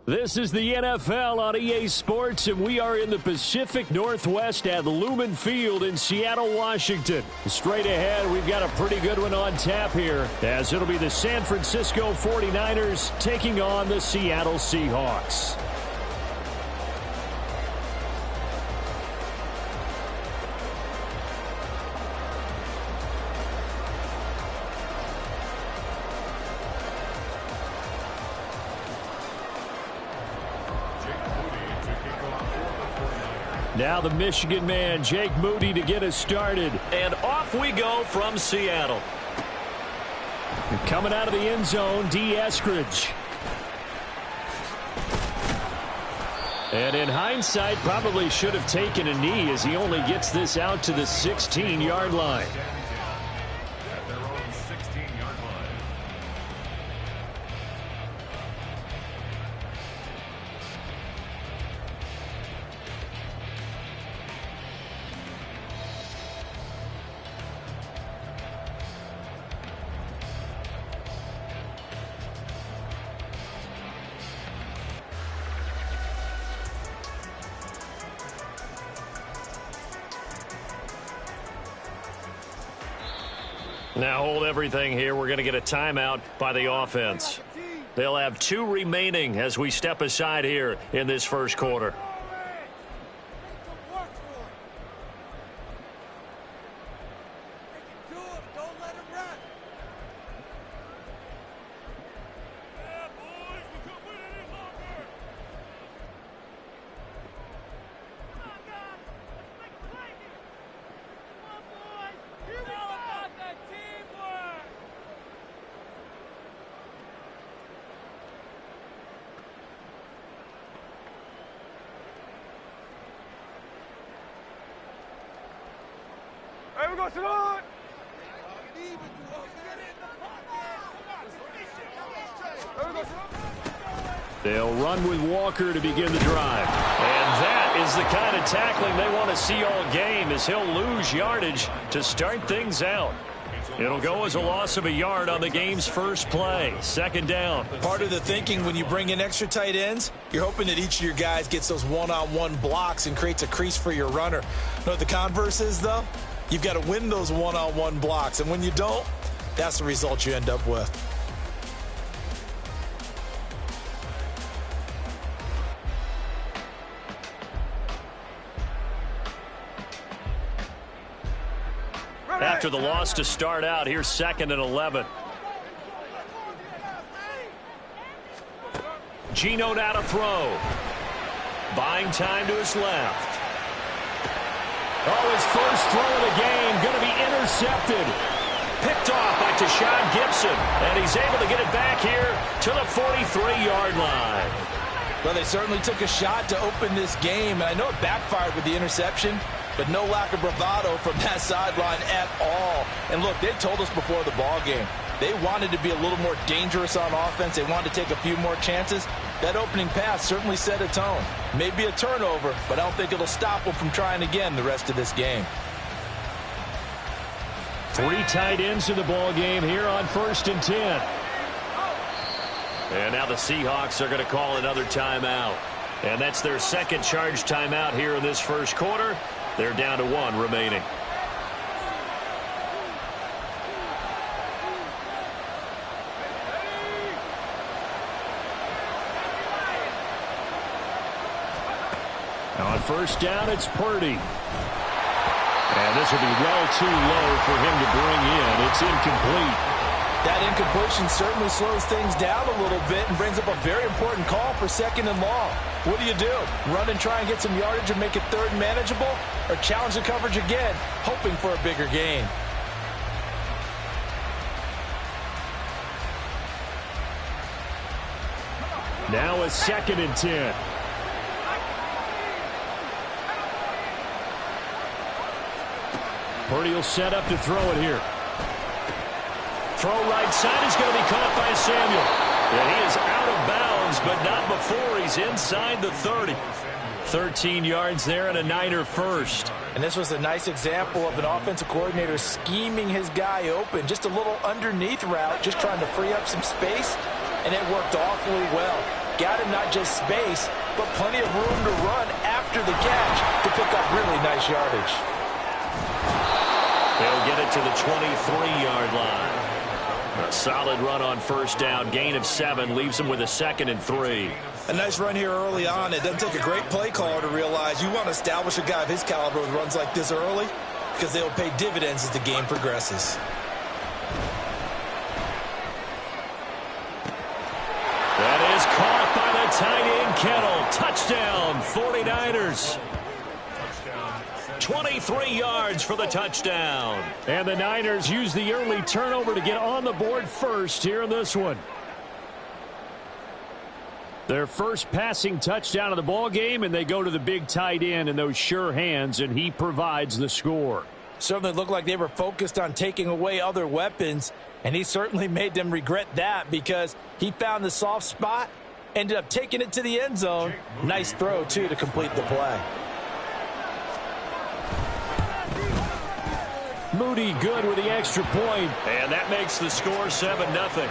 This is the NFL on EA Sports, and we are in the Pacific Northwest at Lumen Field in Seattle, Washington. Straight ahead, we've got a pretty good one on tap here, as it'll be the San Francisco 49ers taking on the Seattle Seahawks. Now the Michigan man, Jake Moody, to get us started. And off we go from Seattle. Coming out of the end zone, D. Eskridge. And in hindsight, probably should have taken a knee as he only gets this out to the 16-yard line. Now hold everything here. We're going to get a timeout by the offense. They'll have 2 remaining as we step aside here in this first quarter. They'll run with Walker to begin the drive. And that is the kind of tackling they want to see all game, as he'll lose yardage to start things out. It'll go as a loss of a yard on the game's first play. Second down. Part of the thinking when you bring in extra tight ends, you're hoping that each of your guys gets those one-on-one blocks and creates a crease for your runner. You know what the converse is, though? You've got to win those one-on-one blocks, and when you don't, that's the result you end up with. After the loss to start out, here's 2nd and 11. Geno now to throw. Buying time to his left. Oh, his first throw of the game going to be intercepted. Picked off by Tashawn Gibson, and he's able to get it back here to the 43-yard line. Well, they certainly took a shot to open this game, and I know it backfired with the interception, but no lack of bravado from that sideline at all. And look, they told us before the ball game, they wanted to be a little more dangerous on offense. They wanted to take a few more chances. That opening pass certainly set a tone. Maybe a turnover, but I don't think it'll stop them from trying again the rest of this game. 3 tight ends in the ball game here on 1st and 10. And now the Seahawks are going to call another timeout. And that's their second charge timeout here in this first quarter. They're down to 1 remaining. On 1st down, it's Purdy. And this will be well too low for him to bring in. It's incomplete. That incompletion certainly slows things down a little bit and brings up a very important call for 2nd and long. What do? Run and try and get some yardage and make it 3rd and manageable? Or challenge the coverage again, hoping for a bigger gain? Now a 2nd and 10. Purdy will set up to throw it here. Throw right side is going to be caught by Samuel. And he is out of bounds, but not before he's inside the 30. 13 yards there and a Niner first. And this was a nice example of an offensive coordinator scheming his guy open. Just a little underneath route, just trying to free up some space, and it worked awfully well. got him not just space, but plenty of room to run after the catch to pick up really nice yardage. They'll get it to the 23-yard line. A solid run on first down. Gain of 7 leaves them with a 2nd and 3. A nice run here early on. It doesn't take a great play caller to realize you want to establish a guy of his caliber with runs like this early because they'll pay dividends as the game progresses. That is caught by the tight end, Kettle. Touchdown, 49ers. 23 yards for the touchdown. And the Niners use the early turnover to get on the board first here in this one. Their first passing touchdown of the ball game, and they go to the big tight end in those sure hands, and he provides the score. Certainly looked like they were focused on taking away other weapons, and he certainly made them regret that because he found the soft spot, ended up taking it to the end zone. Nice throw, too, to complete the play. Moody good with the extra point. And that makes the score 7-0.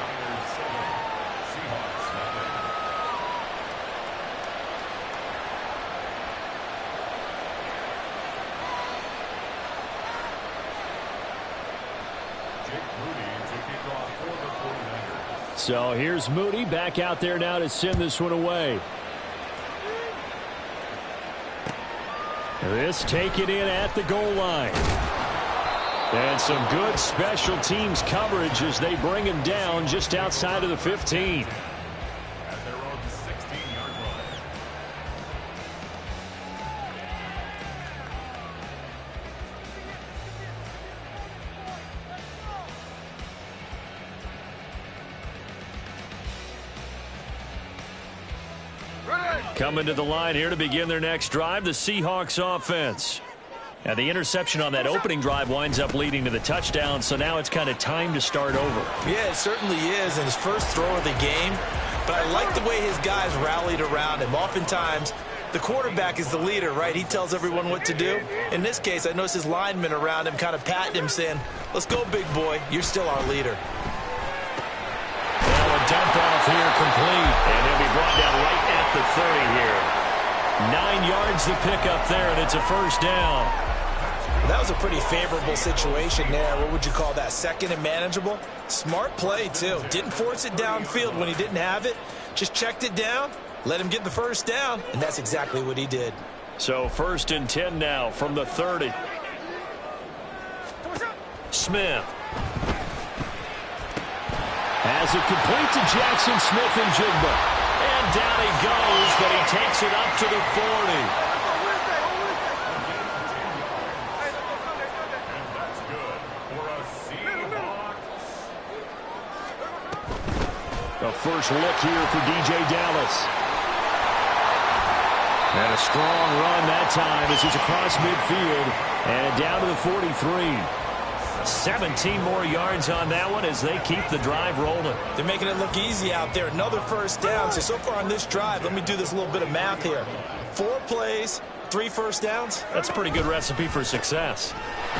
So here's Moody back out there now to send this one away. This taken in at the goal line. And some good special teams coverage as they bring him down just outside of the 15. Coming to the line here to begin their next drive, the Seahawks offense. Now, the interception on that opening drive winds up leading to the touchdown, so now it's kind of time to start over. Yeah, it certainly is, and his first throw of the game. But I like the way his guys rallied around him. Oftentimes, the quarterback is the leader, right? He tells everyone what to do. In this case, I noticed his linemen around him kind of patting him, saying, let's go, big boy. You're still our leader. Well, a dump off here complete, and he'll be brought down right at the 30 here. 9 yards to pick up there, and it's a first down. That was a pretty favorable situation there. What would you call that? Second and manageable? Smart play, too. Didn't force it downfield when he didn't have it. Just checked it down, let him get the first down, and that's exactly what he did. So 1st and 10 now from the 30. Smith. Has it complete to Jackson Smith and Jigba. And down he goes, but he takes it up to the 40. A first look here for DJ Dallas. And a strong run that time as he's across midfield and down to the 43. 17 more yards on that one as they keep the drive rolling. They're making it look easy out there. Another first down. So far on this drive, let me do this little bit of math here. 4 plays, 3 first downs. That's a pretty good recipe for success.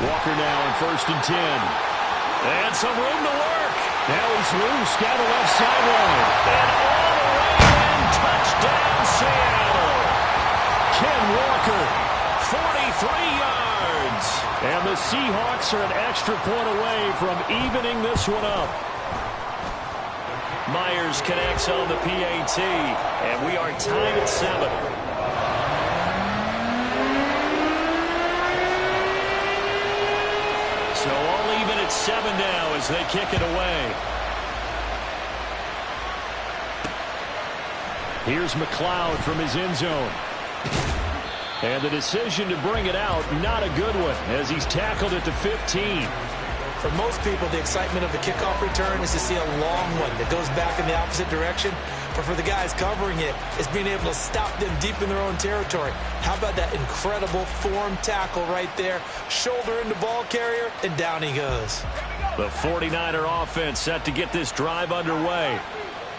Walker now on 1st and 10. And some room to work. Now he's loose down the left sideline. And all the way in, touchdown Seattle. Ken Walker, 43 yards. And the Seahawks are an extra point away from evening this one up. Myers connects on the PAT, and we are tied at 7. So all even at 7 now as they kick it away. Here's McLeod from his end zone. And the decision to bring it out, not a good one, as he's tackled at the 15. For most people, the excitement of the kickoff return is to see a long one that goes back in the opposite direction. But for the guys covering it, it's being able to stop them deep in their own territory. How about that incredible form tackle right there? Shoulder into ball carrier, and down he goes. The 49er offense set to get this drive underway.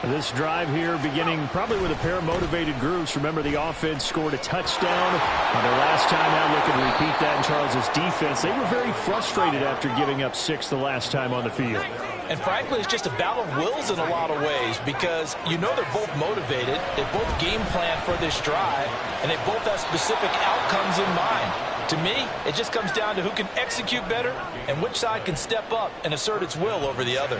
This drive here beginning probably with a pair of motivated groups. Remember, the offense scored a touchdown on their last time out. Looking to repeat that in Charles's defense. They were very frustrated after giving up 6 the last time on the field. And frankly, it's just a battle of wills in a lot of ways because you know they're both motivated. They both game plan for this drive, and they both have specific outcomes in mind. To me, it just comes down to who can execute better and which side can step up and assert its will over the other.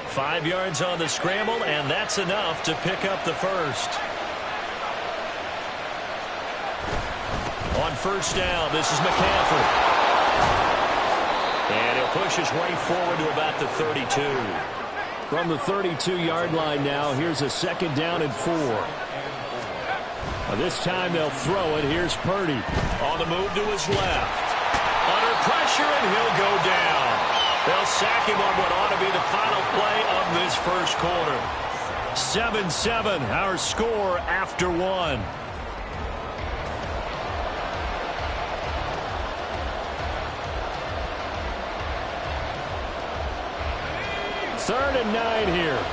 5 yards on the scramble, and that's enough to pick up the first. On first down, this is McCaffrey. And he'll push his way forward to about the 32. From the 32-yard line now, here's a 2nd down and 4. This time they'll throw it. Here's Purdy. On the move to his left. Under pressure, and he'll go down. They'll sack him on what ought to be the final play of this first quarter. 7-7, our score after 1. Third and 9 here.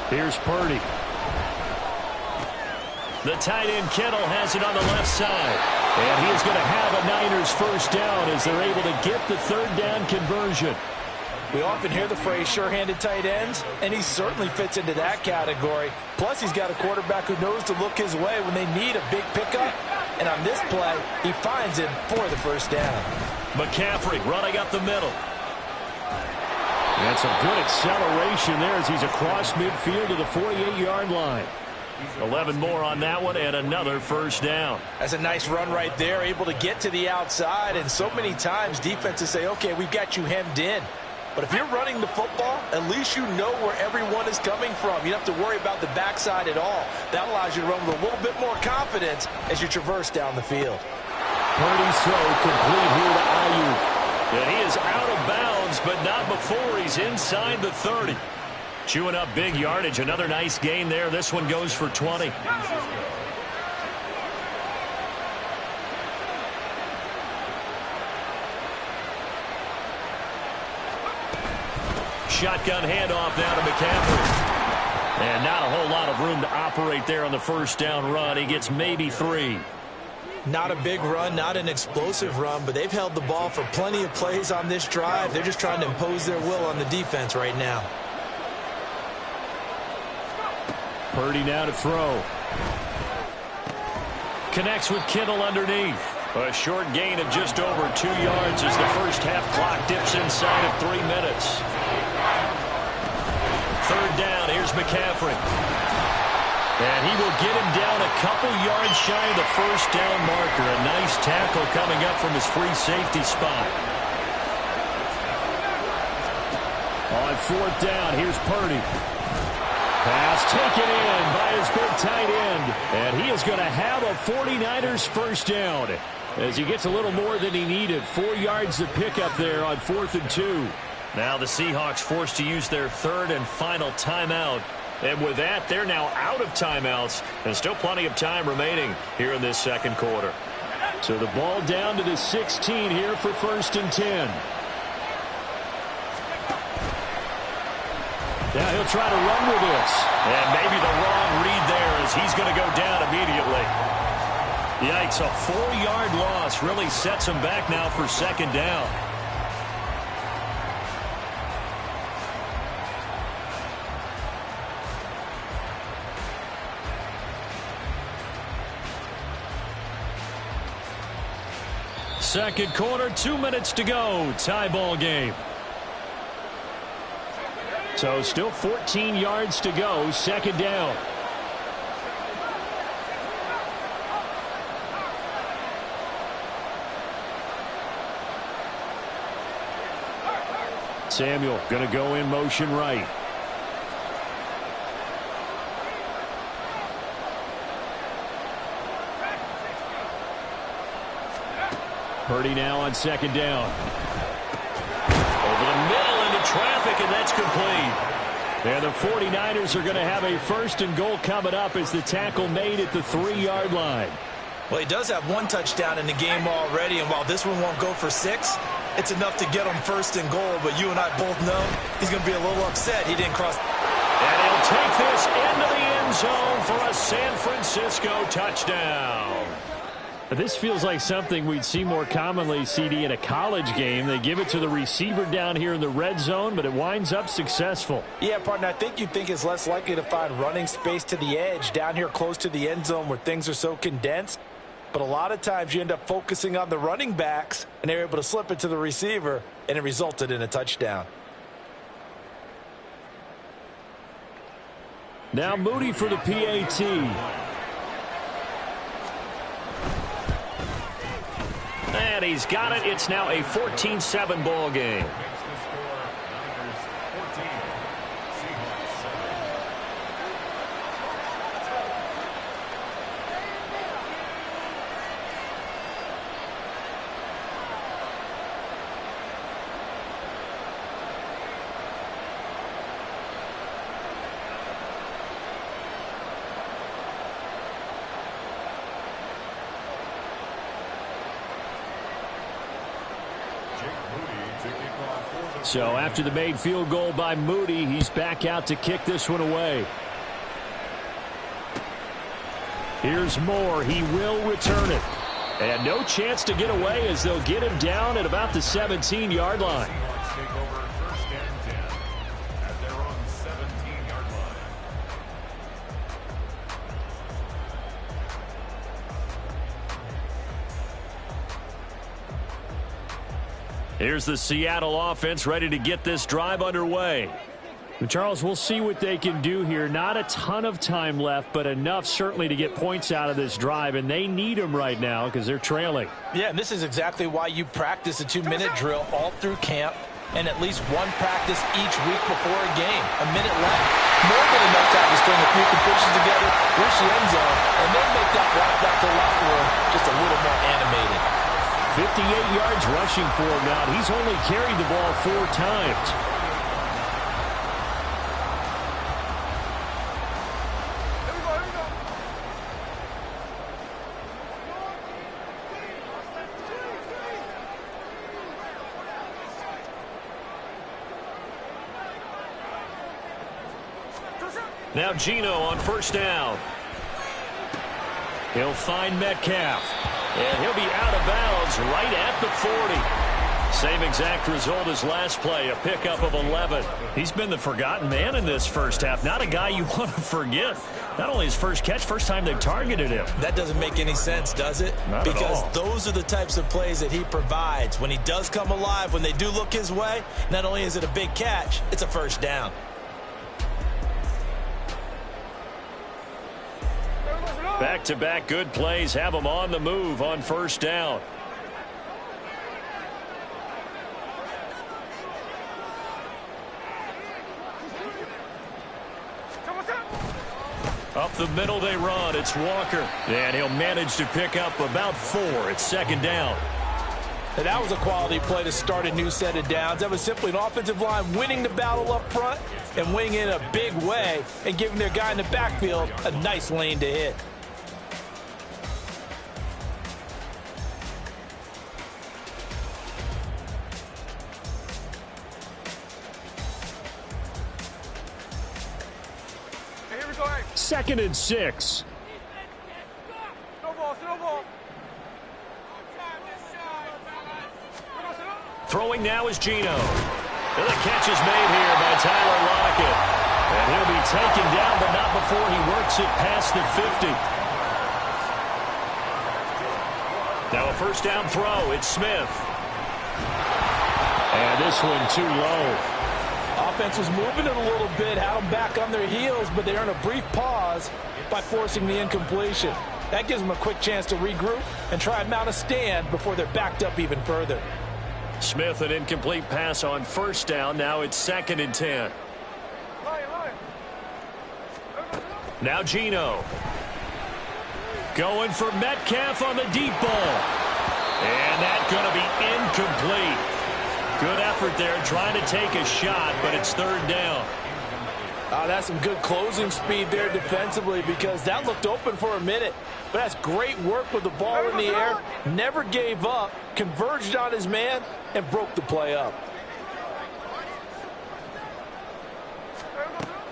Here's Purdy. The tight end Kittle has it on the left side. And he is going to have a Niners first down as they're able to get the 3rd down conversion. We often hear the phrase sure-handed tight ends, and he certainly fits into that category. Plus, he's got a quarterback who knows to look his way when they need a big pickup. And on this play, he finds him for the first down. McCaffrey running up the middle. And some good acceleration there as he's across midfield to the 48-yard line. 11 more on that one and another first down. That's a nice run right there, able to get to the outside. And so many times defenses say, okay, we've got you hemmed in. But if you're running the football, at least you know where everyone is coming from. You don't have to worry about the backside at all. That allows you to run with a little bit more confidence as you traverse down the field. Purdy's throw complete here to Ayuk. And he is out of bounds, but not before he's inside the 30. Chewing up big yardage. Another nice gain there. This one goes for 20. Shotgun handoff now to McCaffrey. And not a whole lot of room to operate there on the first down run. He gets maybe 3. Not a big run, not an explosive run, but they've held the ball for plenty of plays on this drive. They're just trying to impose their will on the defense right now. Purdy now to throw. Connects with Kittle underneath. A short gain of just over 2 yards as the first half clock dips inside of 3 minutes. 3rd down, here's McCaffrey. And he will get him down a couple yards shy of the first down marker. A nice tackle coming up from his free safety spot. On 4th down, here's Purdy. Pass taken in by his big tight end. And he is going to have a 49ers first down as he gets a little more than he needed. 4 yards to pick up there on 4th and 2. Now the Seahawks forced to use their 3rd and final timeout. And with that, they're now out of timeouts. And still plenty of time remaining here in this second quarter. So the ball down to the 16 here for 1st and 10. Now he'll try to run with this. And maybe the wrong read there as he's going to go down immediately. Yikes, a 4-yard loss really sets him back now for 2nd down. Second quarter, 2 minutes to go. Tie ball game. So still 14 yards to go. 2nd down. Samuel going to go in motion right. Purdy now on 2nd down. Over the middle into traffic, and that's complete. And the 49ers are going to have a 1st and goal coming up as the tackle made at the 3-yard line. Well, he does have 1 touchdown in the game already, and while this one won't go for 6, It's enough to get him first and goal, but you and I both know he's going to be a little upset he didn't cross. And he'll take this into the end zone for a San Francisco touchdown. This feels like something we'd see more commonly, CD, in a college game. They give it to the receiver down here in the red zone, but it winds up successful. Yeah, partner, I think you'd think it's less likely to find running space to the edge down here close to the end zone where things are so condensed. But a lot of times you end up focusing on the running backs, and they're able to slip it to the receiver, and it resulted in a touchdown. Now Moody for the PAT. And he's got it. It's now a 14-7 ball game. So after the made field goal by Moody, he's back out to kick this one away. Here's Moore. He will return it. And no chance to get away as they'll get him down at about the 17-yard line. Here's the Seattle offense ready to get this drive underway. Charles, we'll see what they can do here. Not a ton of time left, but enough certainly to get points out of this drive, and they need them right now because they're trailing. Yeah, and this is exactly why you practice a 2-minute drill all through camp and at least one practice each week before a game. A minute left, more than enough time to string a few completions together, reach the end zone, and then make that walk back to the locker room just a little more animated. 58 yards rushing for him now. He's only carried the ball 4 times. Now Geno on first down. He'll find Metcalf. And he'll be out of bounds right at the 40. Same exact result as last play, a pickup of 11. He's been the forgotten man in this first half. Not a guy you want to forget. Not only his first catch, first time they've targeted him. That doesn't make any sense, does it? Not at all. Because those are the types of plays that he provides. When he does come alive, when they do look his way, not only is it a big catch, it's a first down. Back-to-back good plays have him on the move on first down. Up the middle they run. It's Walker. And he'll manage to pick up about 4. It's second down. And that was a quality play to start a new set of downs. That was simply an offensive line winning the battle up front and winning in a big way and giving their guy in the backfield a nice lane to hit. Second and 6. Throwing now is Geno. And the catch is made here by Tyler Lockett. And he'll be taken down, but not before he works it past the 50. Now a first down throw. It's Smith. And this one too low. Offense was moving it a little bit, had them back on their heels, but they earned a brief pause by forcing the incompletion. That gives them a quick chance to regroup and try and mount a stand before they're backed up even further. Smith, an incomplete pass on first down. Now it's second and 10. Now Geno. Going for Metcalf on the deep ball. And that's going to be incomplete. Good effort there trying to take a shot, but it's third down. That's some good closing speed there defensively, because that looked open for a minute. But that's great work with the ball in the air. Never gave up, converged on his man, and broke the play up.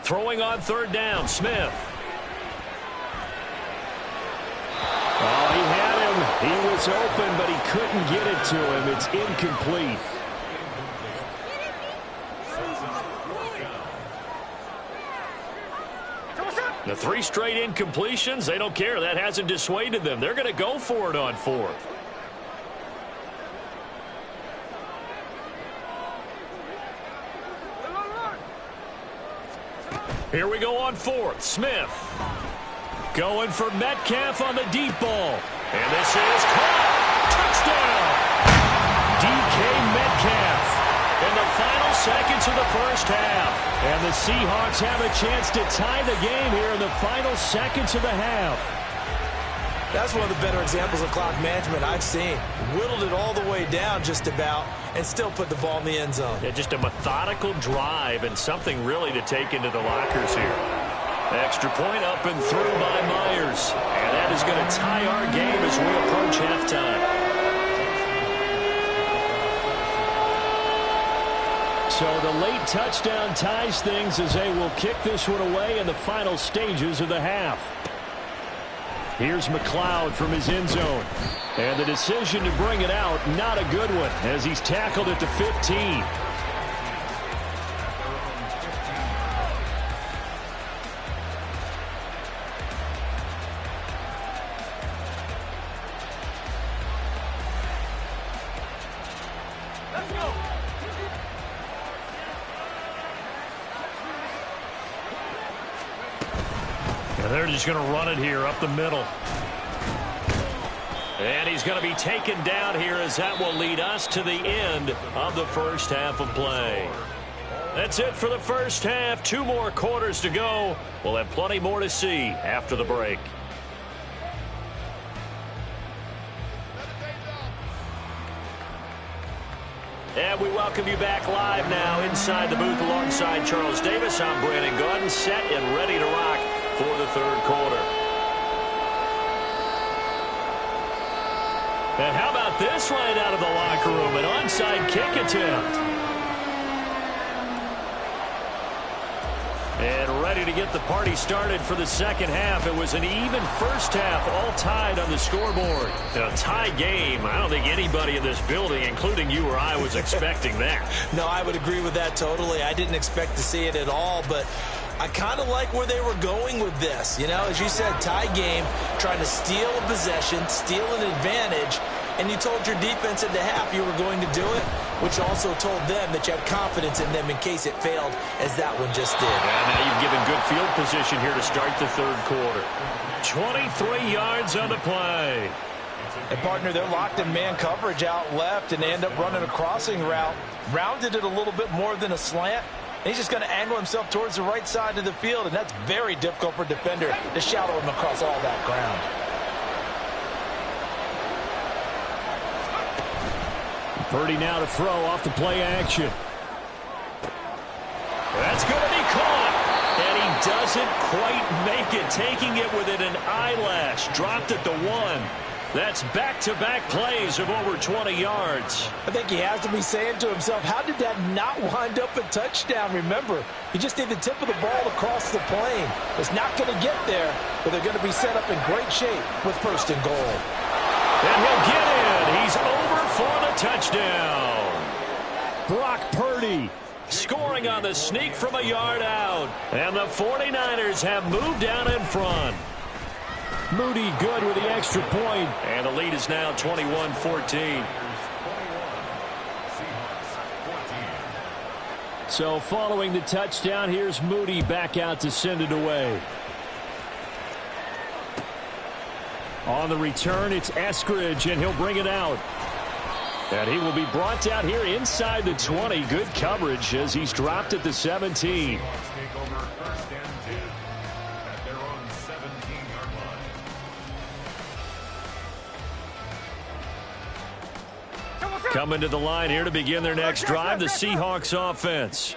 Throwing on third down, Smith. Oh, he had him. He was open, but he couldn't get it to him. It's incomplete. The 3 straight incompletions, they don't care. That hasn't dissuaded them. They're going to go for it on 4th. Here we go on 4th. Smith going for Metcalf on the deep ball. And this is caught. Touchdown. DK Metcalf in the final seconds of the first half. And the Seahawks have a chance to tie the game here in the final seconds of the half. That's one of the better examples of clock management I've seen. Whittled it all the way down just about and still put the ball in the end zone. Yeah, just a methodical drive and something really to take into the lockers here. Extra point up and through by Myers. And that is going to tie our game as we approach halftime. So the late touchdown ties things as they will kick this one away in the final stages of the half. Here's McLeod from his end zone. And the decision to bring it out, not a good one, as he's tackled at the 15. They're just going to run it here up the middle. And he's going to be taken down here, as that will lead us to the end of the first half of play. That's it for the first half. 2 more quarters to go. We'll have plenty more to see after the break. And we welcome you back live now inside the booth alongside Charles Davis. I'm Brandon Gaudin, set and ready to rock for the third quarter. And how about this right out of the locker room? An onside kick attempt. And ready to get the party started for the second half. It was an even first half, all tied on the scoreboard. A tie game. I don't think anybody in this building, including you or I, was expecting that. No, I would agree with that totally. I didn't expect to see it at all, but I kind of like where they were going with this. You know, as you said, tie game, trying to steal a possession, steal an advantage, and you told your defense at the half you were going to do it, which also told them that you had confidence in them in case it failed, as that one just did. And now you've given good field position here to start the third quarter. 23 yards on the play. And, partner, they're locked in man coverage out left, and they end up running a crossing route. Rounded it a little bit more than a slant. And he's just going to angle himself towards the right side of the field, and that's very difficult for a defender to shadow him across all that ground. Purdy now to throw off the play action. That's going to be caught. And he doesn't quite make it, taking it within an eyelash. Dropped at the 1. That's back-to-back plays of over 20 yards. I think he has to be saying to himself, how did that not wind up a touchdown? Remember, he just need the tip of the ball across the plane. It's not going to get there, but they're going to be set up in great shape with first and goal. And he'll get in. He's over for the touchdown. Brock Purdy scoring on the sneak from a yard out. And the 49ers have moved down in front. Moody good with the extra point. And the lead is now 21-14. So following the touchdown, here's Moody back out to send it away. On the return, it's Eskridge, and he'll bring it out. And he will be brought down here inside the 20. Good coverage as he's dropped at the 17. Coming to the line here to begin their next drive, the Seahawks offense.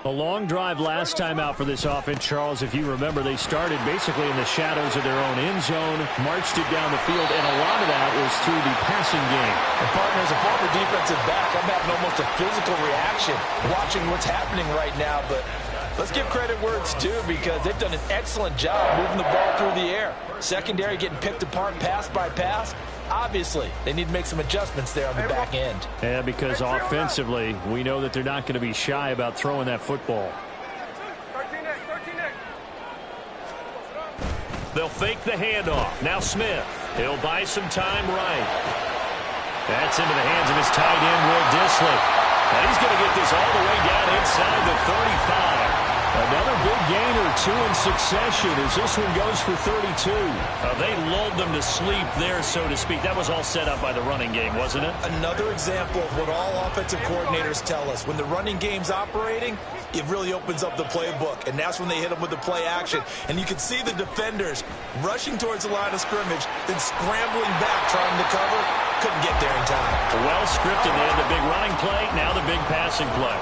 A long drive last time out for this offense, Charles. If you remember, they started basically in the shadows of their own end zone, marched it down the field, and a lot of that was through the passing game. And partner, as a former defensive back, I'm having almost a physical reaction watching what's happening right now. But let's give credit where it's due, because they've done an excellent job moving the ball through the air. Secondary getting picked apart pass by pass. Obviously, they need to make some adjustments there on the back end. Yeah, because offensively, we know that they're not going to be shy about throwing that football. They'll fake the handoff. Now Smith. He'll buy some time right. That's into the hands of his tight end, Will Dissly. And he's going to get this all the way down inside the 35. Another big gain or two in succession as this one goes for 32. They lulled them to sleep there, so to speak. That was all set up by the running game, wasn't it? Another example of what all offensive coordinators tell us. When the running game's operating, it really opens up the playbook, and that's when they hit them with the play action. And you can see the defenders rushing towards the line of scrimmage, then scrambling back, trying to cover. Couldn't get there in time. Well scripted. They had the big running play, now the big passing play.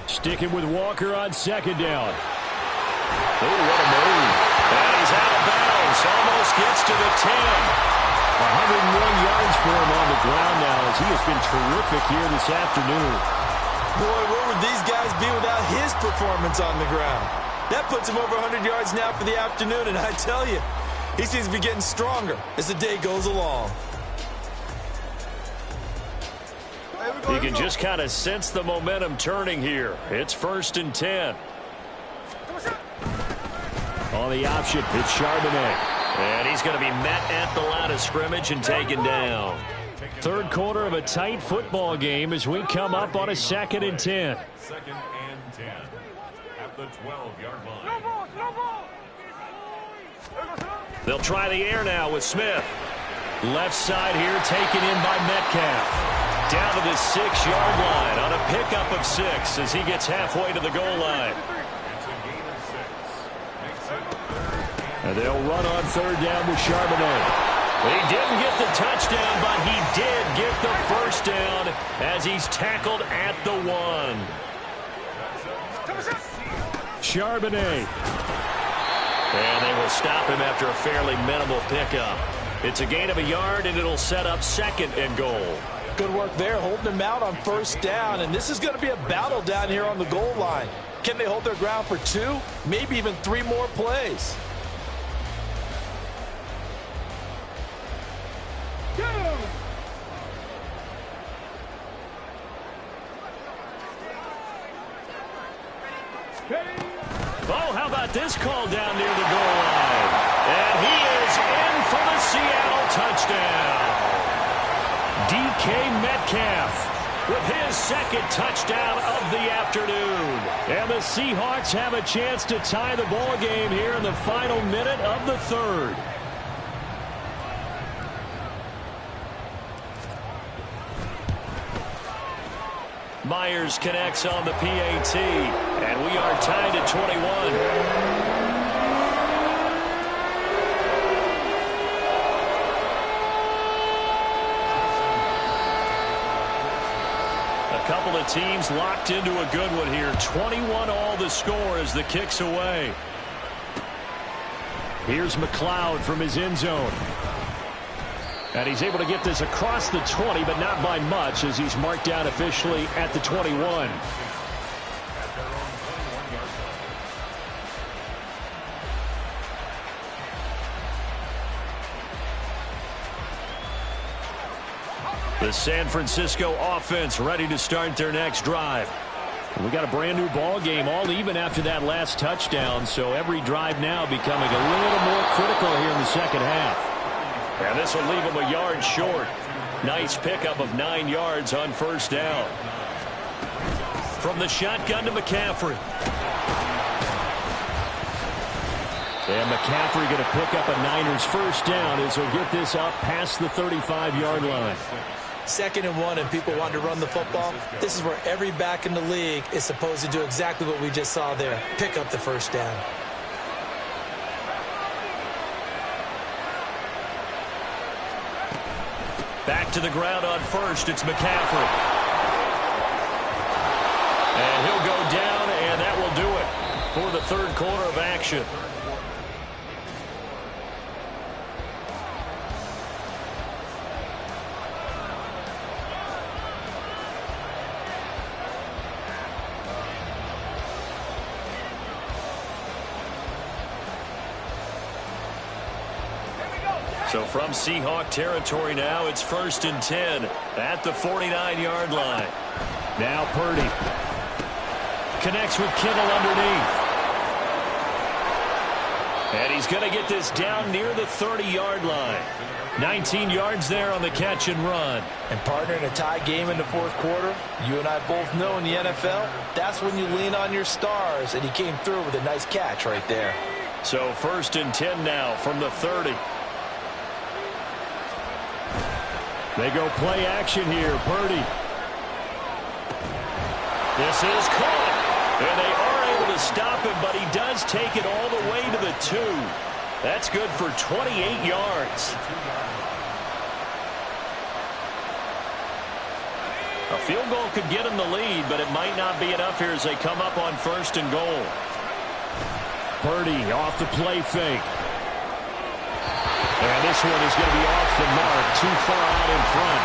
Sticking with Walker on second down. Oh, what a move. And he's out of bounds. Almost gets to the 10. 101 yards for him on the ground now as he has been terrific here this afternoon. Boy, where would these guys be without his performance on the ground? That puts him over 100 yards now for the afternoon, and I tell you, he seems to be getting stronger as the day goes along. You can just kind of sense the momentum turning here. It's 1st and 10. On the option, it's Charbonnet. And he's going to be met at the line of scrimmage and taken down. Third quarter of a tight football game as we come up on a 2nd and 10. 2nd and 10 at the 12-yard line. They'll try the air now with Smith. Left side here taken in by Metcalf. Down to the 6-yard line on a pickup of 6 as he gets halfway to the goal line. And they'll run on 3rd down with Charbonnet. He didn't get the touchdown, but he did get the 1st down as he's tackled at the 1. Charbonnet. And they will stop him after a fairly minimal pickup. It's a gain of a yard, and it'll set up 2nd and goal. Good work there, holding them out on 1st down, and this is going to be a battle down here on the goal line. Can they hold their ground for 2, maybe even 3 more plays? Oh, how about this call down near the goal line? And he is in for the Seattle touchdown. DK Metcalf with his 2nd touchdown of the afternoon. And the Seahawks have a chance to tie the ball game here in the final minute of the 3rd. Myers connects on the PAT, and we are tied at 21. A couple of teams locked into a good one here. 21 all the score as the kick's away. Here's McLeod from his end zone. And he's able to get this across the 20, but not by much as he's marked down officially at the 21. The San Francisco offense ready to start their next drive. We got a brand new ball game, all even after that last touchdown, so every drive now becoming a little more critical here in the 2nd half. And this will leave him a yard short. Nice pickup of 9 yards on 1st down. From the shotgun to McCaffrey. And McCaffrey going to pick up a Niners 1st down as he'll get this up past the 35-yard line. 2nd and 1, and people want to run the football. This is where every back in the league is supposed to do exactly what we just saw there. Pick up the 1st down. Back to the ground on first. It's McCaffrey. And he'll go down, and that will do it for the third quarter of action. So from Seahawk territory now, it's 1st and 10 at the 49-yard line. Now Purdy connects with Kittle underneath. And he's going to get this down near the 30-yard line. 19 yards there on the catch and run. And partner, in a tie game in the fourth quarter, you and I both know in the NFL, that's when you lean on your stars. And he came through with a nice catch right there. So 1st and 10 now from the 30. They go play action here. Purdy. This is caught. And they are able to stop him, but he does take it all the way to the 2. That's good for 28 yards. A field goal could get him the lead, but it might not be enough here as they come up on 1st and goal. Purdy off the play fake. And this one is going to be off the mark, too far out in front.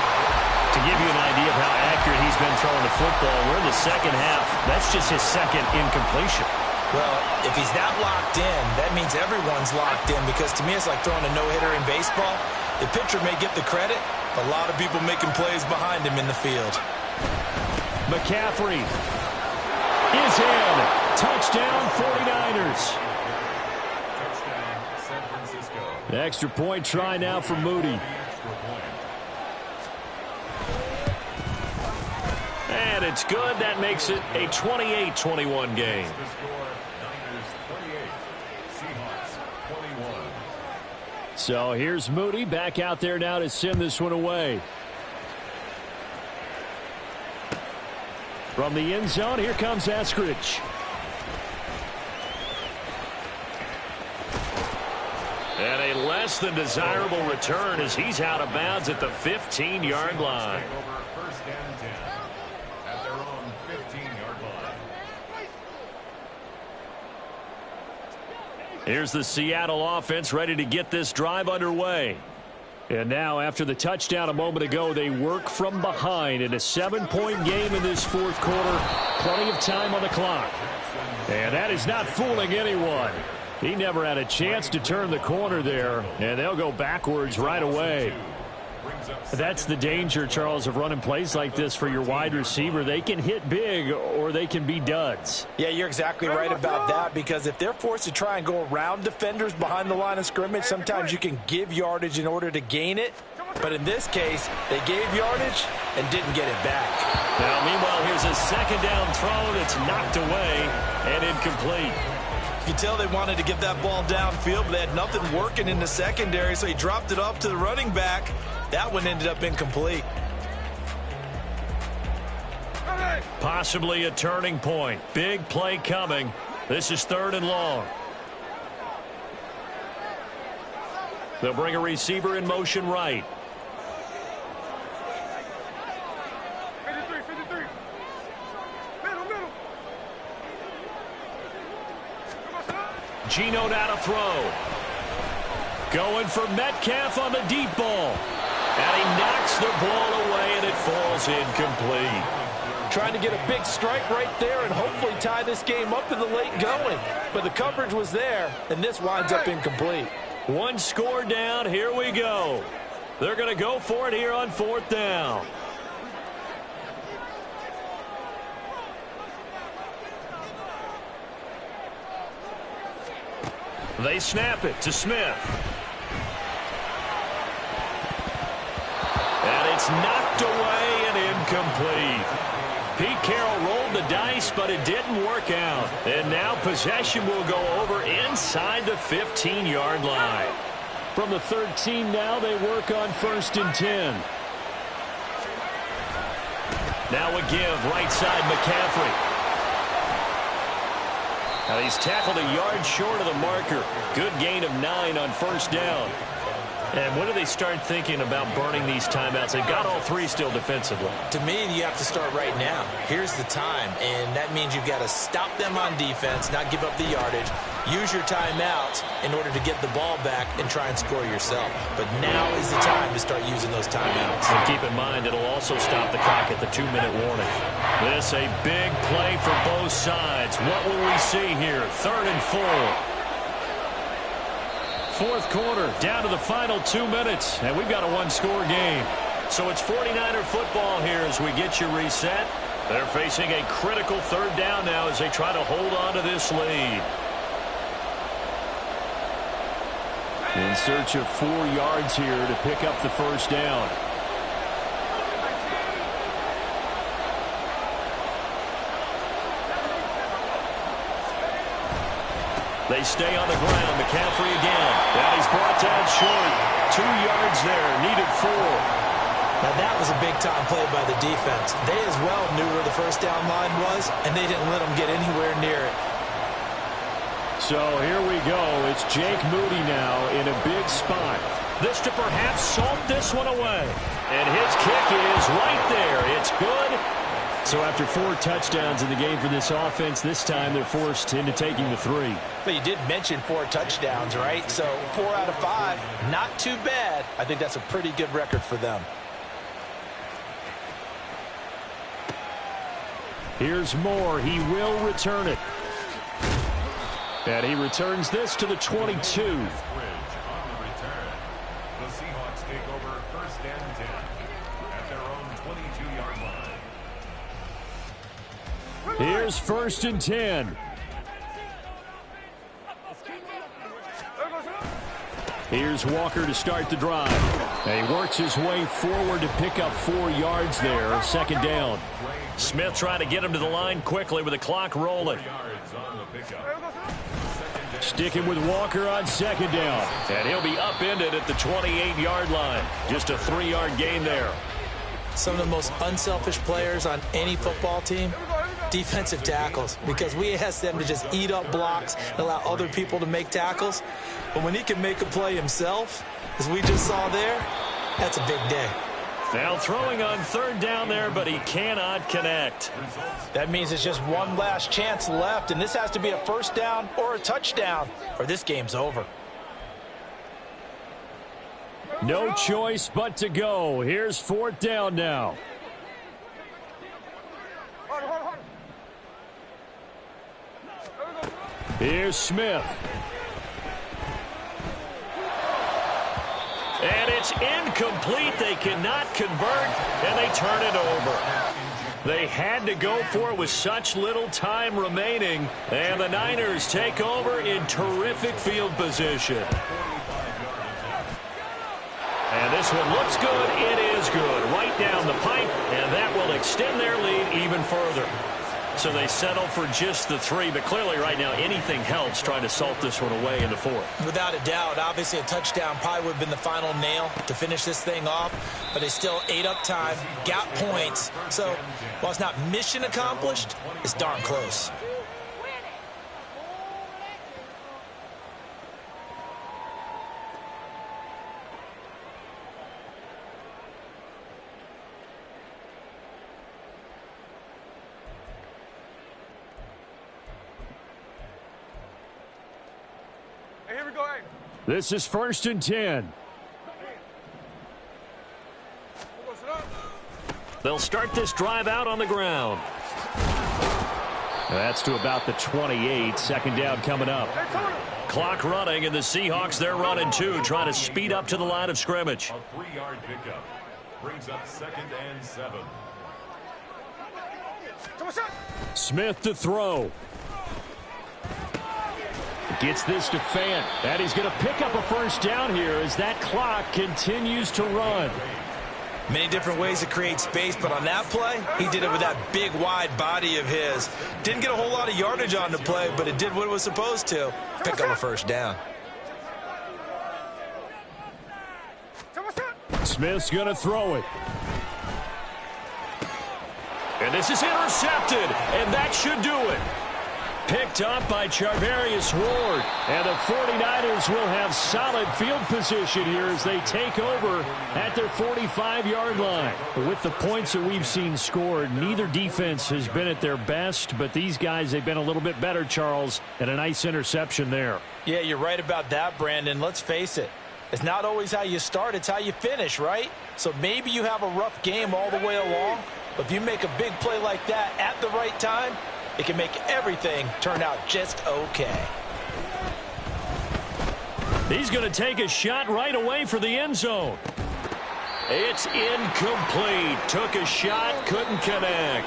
To give you an idea of how accurate he's been throwing the football, we're in the second half. That's just his second incompletion. Well, if he's that locked in, that means everyone's locked in, because to me it's like throwing a no-hitter in baseball. The pitcher may get the credit, a lot of people making plays behind him in the field. McCaffrey is in. Touchdown 49ers. The extra point try now for Moody. And it's good. That makes it a 28-21 game. So here's Moody back out there now to send this one away. From the end zone, here comes Eskridge. And a less than desirable return as he's out of bounds at the 15-yard line. Here's the Seattle offense ready to get this drive underway. And now, after the touchdown a moment ago, they work from behind in a 7-point game in this fourth quarter. Plenty of time on the clock. And that is not fooling anyone. He never had a chance to turn the corner there, and they'll go backwards right away. That's the danger, Charles, of running plays like this for your wide receiver. They can hit big or they can be duds. Yeah, you're exactly right about that, because if they're forced to try and go around defenders behind the line of scrimmage, sometimes you can give yardage in order to gain it. But in this case, they gave yardage and didn't get it back. Now, meanwhile, here's a second down throw that's knocked away and incomplete. You can tell they wanted to get that ball downfield, but they had nothing working in the secondary, so he dropped it off to the running back. That one ended up incomplete. Possibly a turning point. Big play coming. This is 3rd and long. They'll bring a receiver in motion right. Geno now to throw. Going for Metcalf on the deep ball. And he knocks the ball away, and it falls incomplete. Trying to get a big strike right there and hopefully tie this game up in the late going. But the coverage was there, and this winds up incomplete. One score down. Here we go. They're going to go for it here on 4th down. They snap it to Smith. And it's knocked away and incomplete. Pete Carroll rolled the dice, but it didn't work out. And now possession will go over inside the 15-yard line. From the 13 now, they work on 1st and 10. Now a give right side McCaffrey. And he's tackled a yard short of the marker. Good gain of 9 on 1st down. And when do they start thinking about burning these timeouts? They've got all three still defensively. To me, you have to start right now. Here's the time, and that means you've got to stop them on defense, not give up the yardage, use your timeouts in order to get the ball back and try and score yourself. But now is the time to start using those timeouts. And keep in mind, it'll also stop the clock at the 2-minute warning. This a big play for both sides. What will we see here? 3rd and 4. Fourth quarter, down to the final 2 minutes, and we've got a one-score game. So it's 49er football here as we get you reset. They're facing a critical 3rd down now as they try to hold on to this lead. In search of 4 yards here to pick up the first down. They stay on the ground. McCaffrey again. And he's brought down short. 2 yards there. Needed 4. Now that was a big-time play by the defense. They as well knew where the first down line was, and they didn't let them get anywhere near it. So here we go. It's Jake Moody now in a big spot. This to perhaps salt this one away. And his kick is right there. It's good. So after 4 touchdowns in the game for this offense, this time they're forced into taking the 3. But you did mention 4 touchdowns, right? So 4 out of 5, not too bad. I think that's a pretty good record for them. Here's Moore. He will return it. And he returns this to the 22. The Seahawks take over 1st and 10 at their own 22-yard line. Here's 1st and 10. Here's Walker to start the drive. And he works his way forward to pick up 4 yards there. 2nd down. Smith trying to get him to the line quickly with the clock rolling. Sticking with Walker on 2nd down. And he'll be upended at the 28-yard line. Just a 3-yard gain there. Some of the most unselfish players on any football team, defensive tackles, because we ask them to just eat up blocks and allow other people to make tackles. But when he can make a play himself, as we just saw there, that's a big day. Now throwing on 3rd down there, but he cannot connect. That means it's just one last chance left, and this has to be a 1st down or a touchdown, or this game's over. No choice but to go. Here's 4th down now. Here's Smith. And it's incomplete. They cannot convert, and they turn it over. They had to go for it with such little time remaining, and the Niners take over in terrific field position. And this one looks good. It is good. Right down the pipe, and that will extend their lead even further. So they settle for just the 3, but clearly right now anything helps trying to salt this one away in the 4th. Without a doubt, obviously a touchdown probably would have been the final nail to finish this thing off, but they still ate up time, got points. So while it's not mission accomplished, it's darn close. This is 1st and 10. They'll start this drive out on the ground. That's to about the 28. 2nd down coming up. Clock running, and the Seahawks, they're running too, trying to speed up to the line of scrimmage. A 3-yard pickup brings up 2nd and 7. Smith to throw. Gets this to Fant. And he's going to pick up a 1st down here as that clock continues to run. Many different ways to create space, but on that play, he did it with that big, wide body of his. Didn't get a whole lot of yardage on the play, but it did what it was supposed to. Pick up a 1st down. Smith's going to throw it. And this is intercepted, and that should do it. Picked up by Charvarius Ward. And the 49ers will have solid field position here as they take over at their 45-yard line. With the points that we've seen scored, neither defense has been at their best, but these guys, they've been a little bit better, Charles, and a nice interception there. Yeah, you're right about that, Brandon. Let's face it. It's not always how you start, it's how you finish, right? So maybe you have a rough game all the way along, but if you make a big play like that at the right time, it can make everything turn out just okay. He's going to take a shot right away for the end zone. It's incomplete. Took a shot, couldn't connect.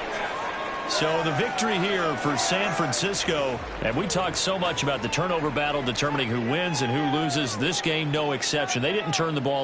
So the victory here for San Francisco. And we talked so much about the turnover battle determining who wins and who loses. This game, no exception. They didn't turn the ball